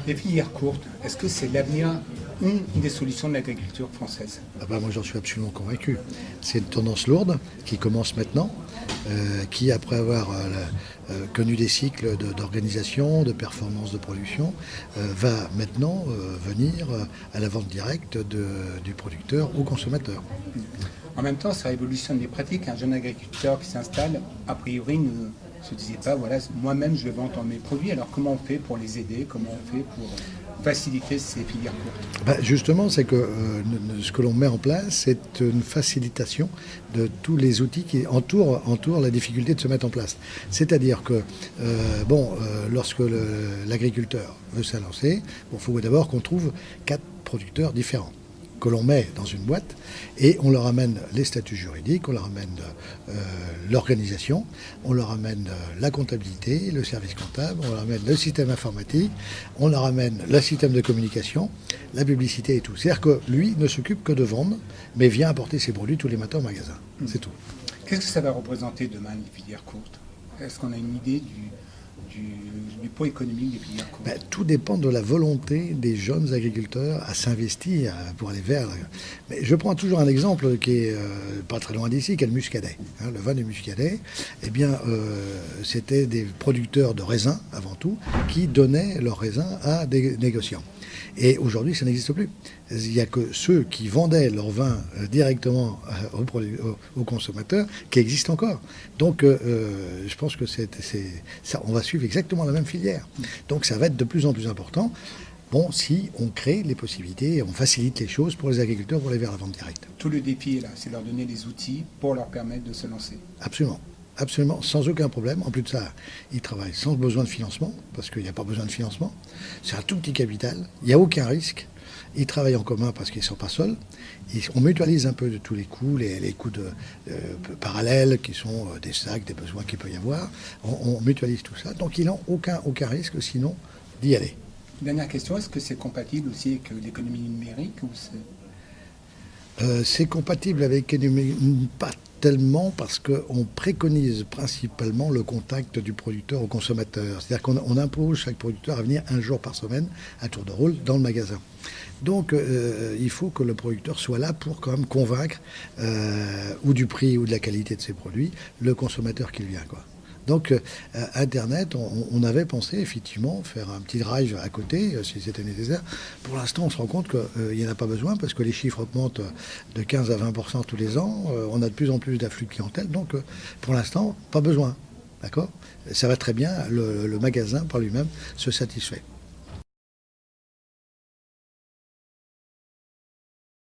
Les filières courtes, est-ce que c'est l'avenir, une des solutions de l'agriculture française? Moi j'en suis absolument convaincu. C'est une tendance lourde qui commence maintenant, qui après avoir connu des cycles d'organisation, de performance de production, va maintenant venir à la vente directe du producteur au consommateur. En même temps, ça révolutionne les pratiques. Un jeune agriculteur qui s'installe, a priori, ne se disait pas, voilà, moi-même je vais vendre mes produits. Alors comment on fait pour les aider? Comment on fait pour faciliter ces filières courtes? Justement, c'est que ce que l'on met en place, c'est une facilitation de tous les outils qui entourent la difficulté de se mettre en place. C'est-à-dire que, lorsque l'agriculteur veut s'élancer, il faut d'abord qu'on trouve 4 producteurs différents que l'on met dans une boîte et on leur amène les statuts juridiques, on leur amène l'organisation, on leur amène la comptabilité, le service comptable, on leur amène le système informatique, on leur amène le système de communication, la publicité et tout. C'est-à-dire que lui ne s'occupe que de vendre, mais vient apporter ses produits tous les matins au magasin. C'est tout. Qu'est-ce que ça va représenter demain, les filières courtes? Est-ce qu'on a une idée du poids économique des filières courtes? Tout dépend de la volonté des jeunes agriculteurs à s'investir pour aller vers. Mais je prends toujours un exemple qui est pas très loin d'ici, qui est le muscadet. Le vin du muscadet, c'était des producteurs de raisins avant tout qui donnaient leurs raisins à des négociants. Et aujourd'hui, ça n'existe plus. Il n'y a que ceux qui vendaient leur vin directement aux consommateurs qui existent encore. Donc, je pense que ça, on va suivre exactement la même filière. Donc, ça va être de plus en plus important. Bon, si on crée les possibilités, on facilite les choses pour les agriculteurs pour aller vers la vente directe. Tout le défi est là, c'est leur donner les outils pour leur permettre de se lancer. Absolument. Absolument, sans aucun problème. En plus de ça, ils travaillent sans besoin de financement, parce qu'il n'y a pas besoin de financement. C'est un tout petit capital, il n'y a aucun risque. Ils travaillent en commun parce qu'ils ne sont pas seuls. On mutualise un peu de tous les coûts, les coûts parallèles qui sont des sacs, des besoins qu'il peut y avoir. On mutualise tout ça. Donc ils n'ont aucun risque sinon d'y aller. Dernière question, est-ce que c'est compatible aussi avec l'économie numérique ou c'est compatible avec l'économie, pas tellement, parce qu'on préconise principalement le contact du producteur au consommateur. C'est-à-dire qu'on impose chaque producteur à venir un jour par semaine à tour de rôle dans le magasin. Donc il faut que le producteur soit là pour quand même convaincre ou du prix ou de la qualité de ses produits le consommateur qui vient, quoi. Donc, Internet, on avait pensé effectivement faire un petit drive à côté, si c'était nécessaire. Pour l'instant, on se rend compte qu'il n'y en a pas besoin parce que les chiffres augmentent de 15 à 20% tous les ans. On a de plus en plus d'afflux de clientèle. Donc, pour l'instant, pas besoin. D'accord ? Ça va très bien. Le magasin, par lui-même, se satisfait.